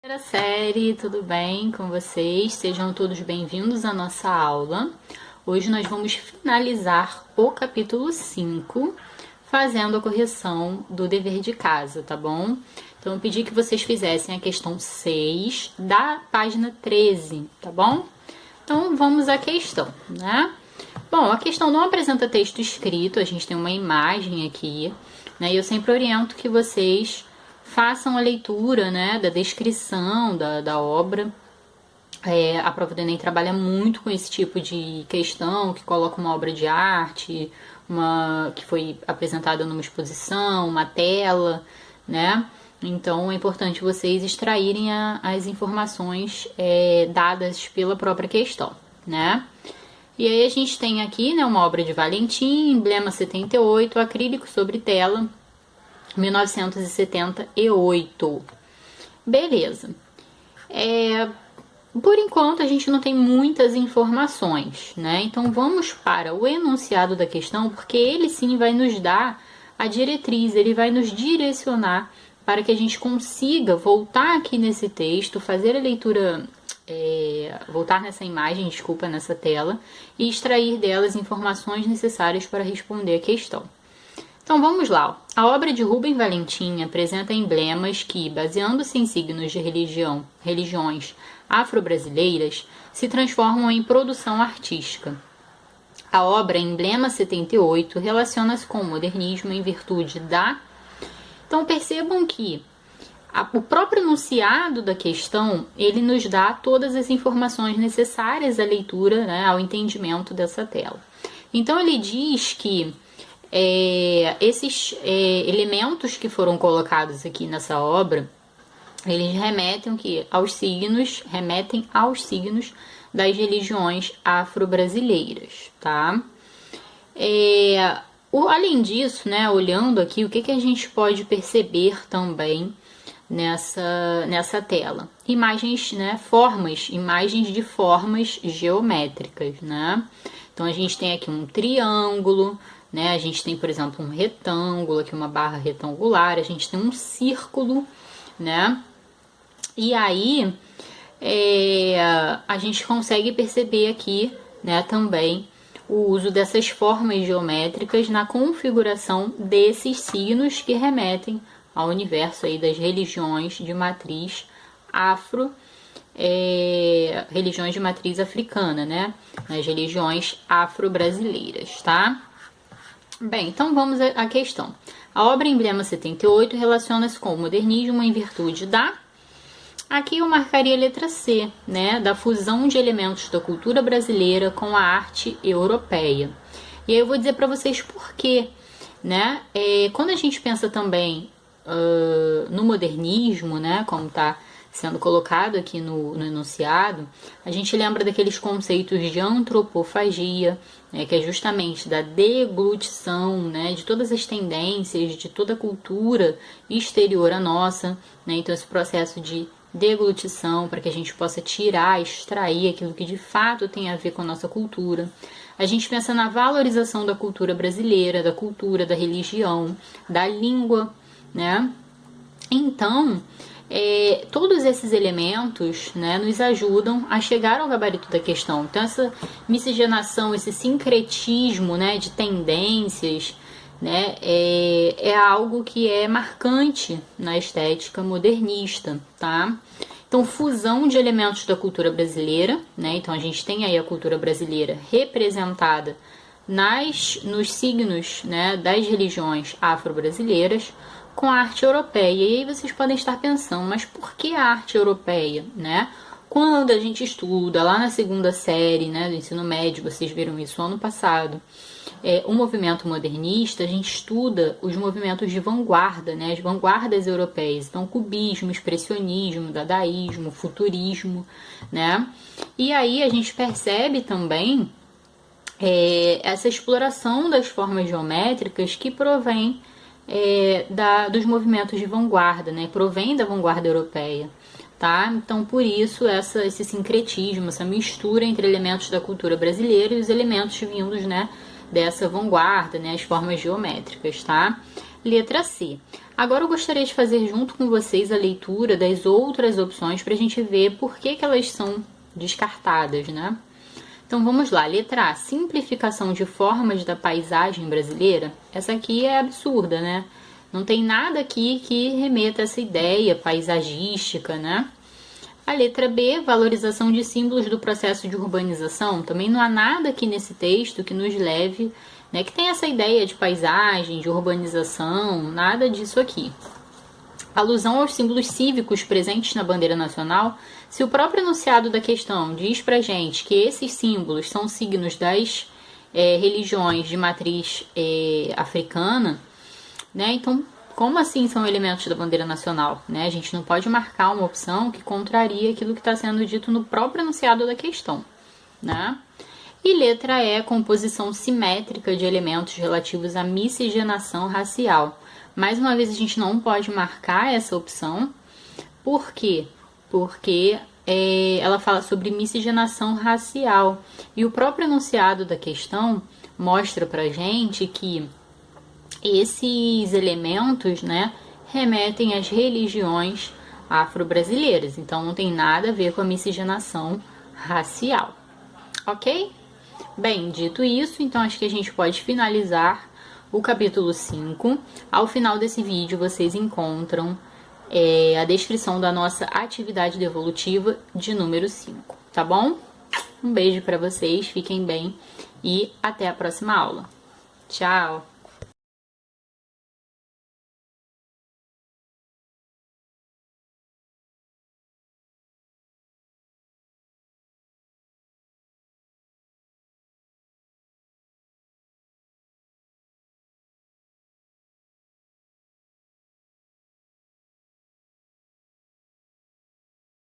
Primeira série, tudo bem com vocês? Sejam todos bem-vindos à nossa aula. Hoje nós vamos finalizar o capítulo 5, fazendo a correção do dever de casa, tá bom? Então eu pedi que vocês fizessem a questão 6 da página 13, tá bom? Então vamos à questão, né? Bom, a questão não apresenta texto escrito, a gente tem uma imagem aqui, né? E eu sempre oriento que vocês façam a leitura, né, da descrição da obra. A prova do Enem trabalha muito com esse tipo de questão, que coloca uma obra de arte, que foi apresentada numa exposição, uma tela, né? Então é importante vocês extraírem as informações dadas pela própria questão, né? E aí a gente tem aqui, né, uma obra de Valentim, emblema 78, acrílico sobre tela, 1978. Beleza. Por enquanto a gente não tem muitas informações, né? Então vamos para o enunciado da questão, porque ele sim vai nos dar a diretriz, ele vai nos direcionar para que a gente consiga voltar aqui nesse texto, fazer a leitura, voltar nessa imagem, nessa tela, e extrair delas informações necessárias para responder a questão. Então vamos lá. A obra de Rubem Valentim apresenta emblemas que, baseando-se em signos de religiões afro-brasileiras, se transformam em produção artística. A obra Emblema 78 relaciona-se com o modernismo em virtude da... Então percebam que o próprio enunciado da questão, ele nos dá todas as informações necessárias à leitura, né, ao entendimento dessa tela. Então ele diz que esses elementos que foram colocados aqui nessa obra, eles remetem aos signos das religiões afro-brasileiras, tá? Além disso, né, olhando aqui, o que a gente pode perceber também nessa tela? Imagens, né, imagens de formas geométricas, né? Então a gente tem aqui um triângulo, né? A gente tem, por exemplo, um retângulo, aqui uma barra retangular, a gente tem um círculo, né? E aí a gente consegue perceber aqui, né, também o uso dessas formas geométricas na configuração desses signos que remetem ao universo aí das religiões de matriz religiões de matriz africana, né? As religiões afro-brasileiras, tá? Bem, então vamos à questão. A obra Emblema 78 relaciona-se com o modernismo em virtude da... Aqui eu marcaria a letra C, né? Da fusão de elementos da cultura brasileira com a arte europeia. E aí eu vou dizer para vocês por quê, né? Quando a gente pensa também no modernismo, né? Como está sendo colocado aqui no enunciado, a gente lembra daqueles conceitos de antropofagia, né, que é justamente da deglutição, né, de todas as tendências, de toda a cultura exterior à nossa, né, então esse processo de deglutição para que a gente possa extrair aquilo que de fato tem a ver com a nossa cultura. A gente pensa na valorização da cultura brasileira, da cultura, da religião, da língua, né? Então, todos esses elementos, né, nos ajudam a chegar ao gabarito da questão. Então essa miscigenação, esse sincretismo, né, de tendências, né, é algo que é marcante na estética modernista, tá? Então fusão de elementos da cultura brasileira, né, então a gente tem aí a cultura brasileira representada nos signos, né, das religiões afro-brasileiras, com a arte europeia. E aí vocês podem estar pensando, mas por que a arte europeia, né? Quando a gente estuda lá na segunda série, né, do ensino médio, vocês viram isso ano passado, o movimento modernista, a gente estuda os movimentos de vanguarda, né, as vanguardas europeias, então cubismo, expressionismo, dadaísmo, futurismo, né? E aí a gente percebe também essa exploração das formas geométricas que provém dos movimentos de vanguarda, né? Provém da vanguarda europeia, tá? Então, por isso, esse sincretismo, essa mistura entre elementos da cultura brasileira e os elementos vindos, né, dessa vanguarda, né, as formas geométricas, tá? Letra C. Agora eu gostaria de fazer junto com vocês a leitura das outras opções para a gente ver por que elas são descartadas, né? Então vamos lá, letra A, simplificação de formas da paisagem brasileira. Essa aqui é absurda, né? Não tem nada aqui que remeta a essa ideia paisagística, né? A letra B, valorização de símbolos do processo de urbanização. Também não há nada aqui nesse texto que nos leve, né, que tem essa ideia de paisagem, de urbanização, nada disso aqui. Alusão aos símbolos cívicos presentes na bandeira nacional. Se o próprio enunciado da questão diz pra gente que esses símbolos são signos das religiões de matriz africana, né, então como assim são elementos da bandeira nacional? Né? A gente não pode marcar uma opção que contraria aquilo que está sendo dito no próprio enunciado da questão. Né? E letra E, composição simétrica de elementos relativos à miscigenação racial. Mais uma vez, a gente não pode marcar essa opção. Por quê? Porque ela fala sobre miscigenação racial. E o próprio enunciado da questão mostra pra gente que esses elementos, né, remetem às religiões afro-brasileiras. Então, não tem nada a ver com a miscigenação racial. Ok? Bem, dito isso, então acho que a gente pode finalizar o capítulo 5. Ao final desse vídeo, vocês encontram a descrição da nossa atividade devolutiva de número 5, tá bom? Um beijo para vocês, fiquem bem e até a próxima aula. Tchau!